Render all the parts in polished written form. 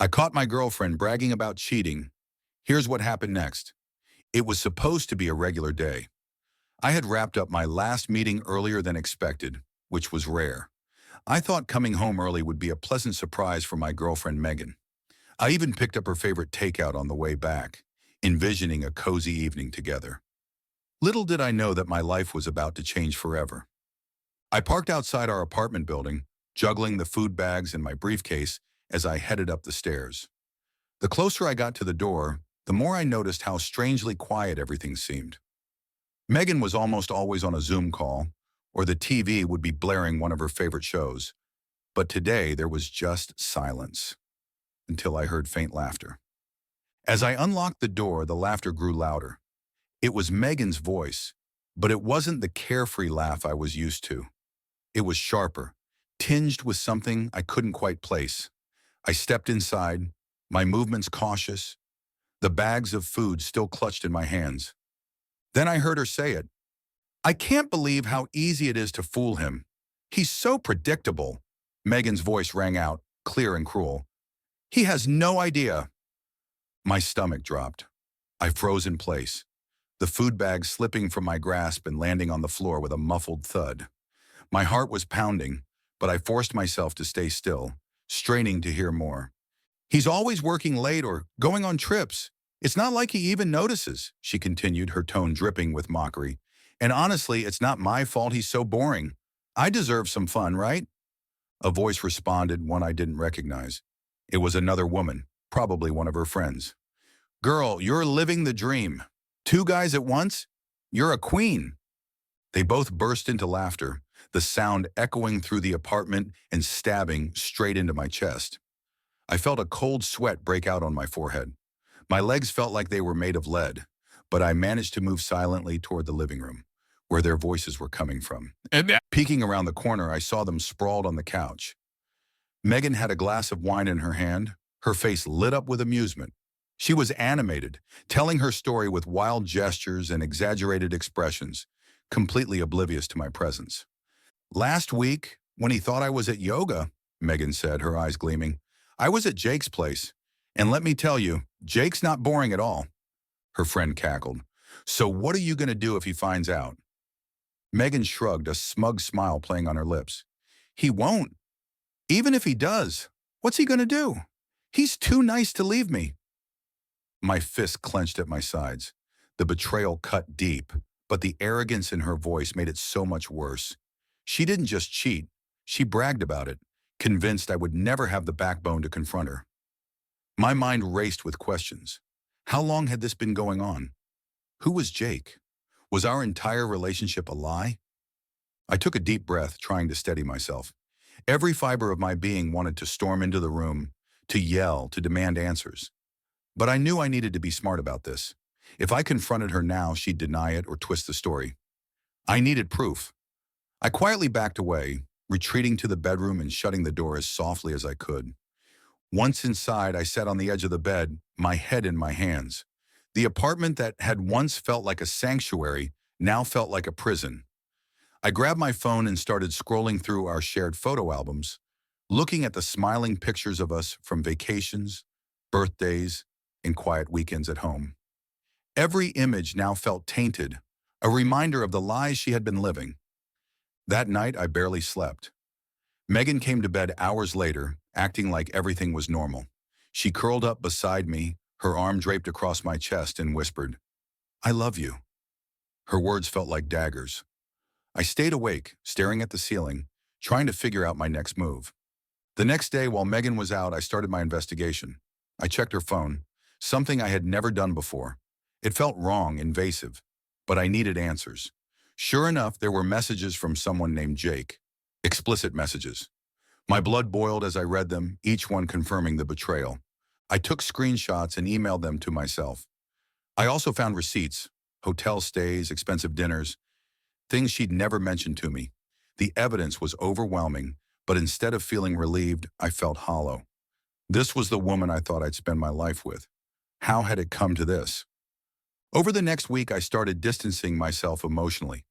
I caught my girlfriend bragging about cheating. Here's what happened next. It was supposed to be a regular day. I had wrapped up my last meeting earlier than expected, which was rare. I thought coming home early would be a pleasant surprise for my girlfriend Megan. I even picked up her favorite takeout on the way back, envisioning a cozy evening together. Little did I know that my life was about to change forever. I parked outside our apartment building, juggling the food bags and my briefcase as I headed up the stairs. The closer I got to the door, the more I noticed how strangely quiet everything seemed. Megan was almost always on a Zoom call, or the TV would be blaring one of her favorite shows. But today there was just silence, until I heard faint laughter. As I unlocked the door, the laughter grew louder. It was Megan's voice, but it wasn't the carefree laugh I was used to. It was sharper, tinged with something I couldn't quite place. I stepped inside, my movements cautious, the bags of food still clutched in my hands. Then I heard her say it. "I can't believe how easy it is to fool him. He's so predictable." Megan's voice rang out, clear and cruel. "He has no idea." My stomach dropped. I froze in place, the food bag slipping from my grasp and landing on the floor with a muffled thud. My heart was pounding, but I forced myself to stay still, straining to hear more. "He's always working late or going on trips. It's not like he even notices," she continued, her tone dripping with mockery. "And honestly, it's not my fault he's so boring. I deserve some fun, right?" A voice responded, one I didn't recognize. It was another woman, probably one of her friends. "Girl, you're living the dream. Two guys at once? You're a queen." They both burst into laughter, the sound echoing through the apartment and stabbing straight into my chest. I felt a cold sweat break out on my forehead. My legs felt like they were made of lead, but I managed to move silently toward the living room, where their voices were coming from. Peeking around the corner, I saw them sprawled on the couch. Megan had a glass of wine in her hand, her face lit up with amusement. She was animated, telling her story with wild gestures and exaggerated expressions, completely oblivious to my presence. "Last week, when he thought I was at yoga," Megan said, her eyes gleaming, "I was at Jake's place. And let me tell you, Jake's not boring at all." Her friend cackled. "So what are you going to do if he finds out?" Megan shrugged, a smug smile playing on her lips. "He won't. Even if he does, what's he going to do? He's too nice to leave me." My fist clenched at my sides. The betrayal cut deep, but the arrogance in her voice made it so much worse. She didn't just cheat, she bragged about it, convinced I would never have the backbone to confront her. My mind raced with questions. How long had this been going on? Who was Jake? Was our entire relationship a lie? I took a deep breath, trying to steady myself. Every fiber of my being wanted to storm into the room, to yell, to demand answers. But I knew I needed to be smart about this. If I confronted her now, she'd deny it or twist the story. I needed proof. I quietly backed away, retreating to the bedroom and shutting the door as softly as I could. Once inside, I sat on the edge of the bed, my head in my hands. The apartment that had once felt like a sanctuary now felt like a prison. I grabbed my phone and started scrolling through our shared photo albums, looking at the smiling pictures of us from vacations, birthdays, and quiet weekends at home. Every image now felt tainted, a reminder of the lies she had been living. That night, I barely slept. Megan came to bed hours later, acting like everything was normal. She curled up beside me, her arm draped across my chest, and whispered, "I love you." Her words felt like daggers. I stayed awake, staring at the ceiling, trying to figure out my next move. The next day, while Megan was out, I started my investigation. I checked her phone, something I had never done before. It felt wrong, invasive, but I needed answers. Sure enough, there were messages from someone named Jake. Explicit messages. My blood boiled as I read them, each one confirming the betrayal. I took screenshots and emailed them to myself. I also found receipts, hotel stays, expensive dinners, things she'd never mentioned to me. The evidence was overwhelming, but instead of feeling relieved, I felt hollow. This was the woman I thought I'd spend my life with. How had it come to this? Over the next week, I started distancing myself emotionally.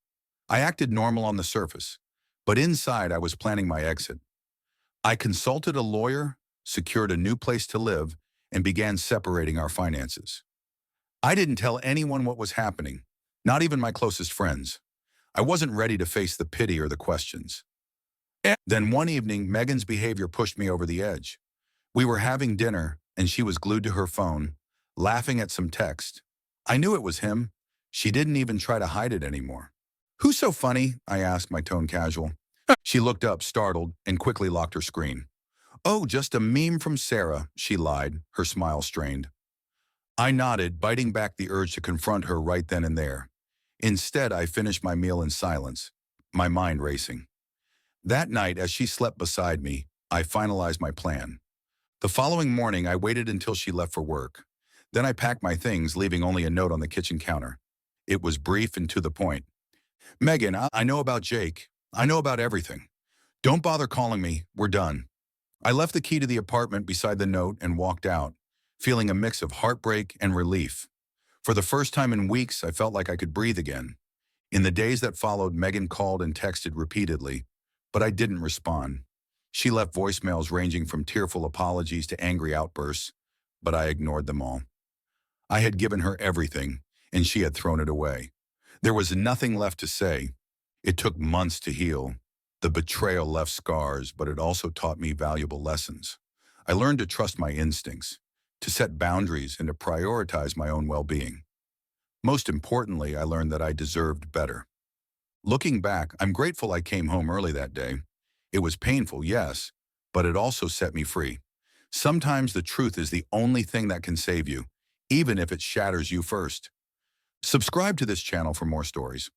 I acted normal on the surface, but inside I was planning my exit. I consulted a lawyer, secured a new place to live, and began separating our finances. I didn't tell anyone what was happening, not even my closest friends. I wasn't ready to face the pity or the questions. Then one evening, Megan's behavior pushed me over the edge. We were having dinner, and she was glued to her phone, laughing at some text. I knew it was him. She didn't even try to hide it anymore. "Who's so funny?" I asked, my tone casual. She looked up, startled, and quickly locked her screen. "Oh, just a meme from Sarah," she lied, her smile strained. I nodded, biting back the urge to confront her right then and there. Instead, I finished my meal in silence, my mind racing. That night, as she slept beside me, I finalized my plan. The following morning, I waited until she left for work. Then I packed my things, leaving only a note on the kitchen counter. It was brief and to the point. "Megan, I know about Jake. I know about everything. Don't bother calling me. We're done." I left the key to the apartment beside the note and walked out, feeling a mix of heartbreak and relief. For the first time in weeks, I felt like I could breathe again. In the days that followed, Megan called and texted repeatedly, but I didn't respond. She left voicemails ranging from tearful apologies to angry outbursts, but I ignored them all. I had given her everything, and she had thrown it away. There was nothing left to say. It took months to heal. The betrayal left scars, but it also taught me valuable lessons. I learned to trust my instincts, to set boundaries, and to prioritize my own well-being. Most importantly, I learned that I deserved better. Looking back, I'm grateful I came home early that day. It was painful, yes, but it also set me free. Sometimes the truth is the only thing that can save you, even if it shatters you first. Subscribe to this channel for more stories.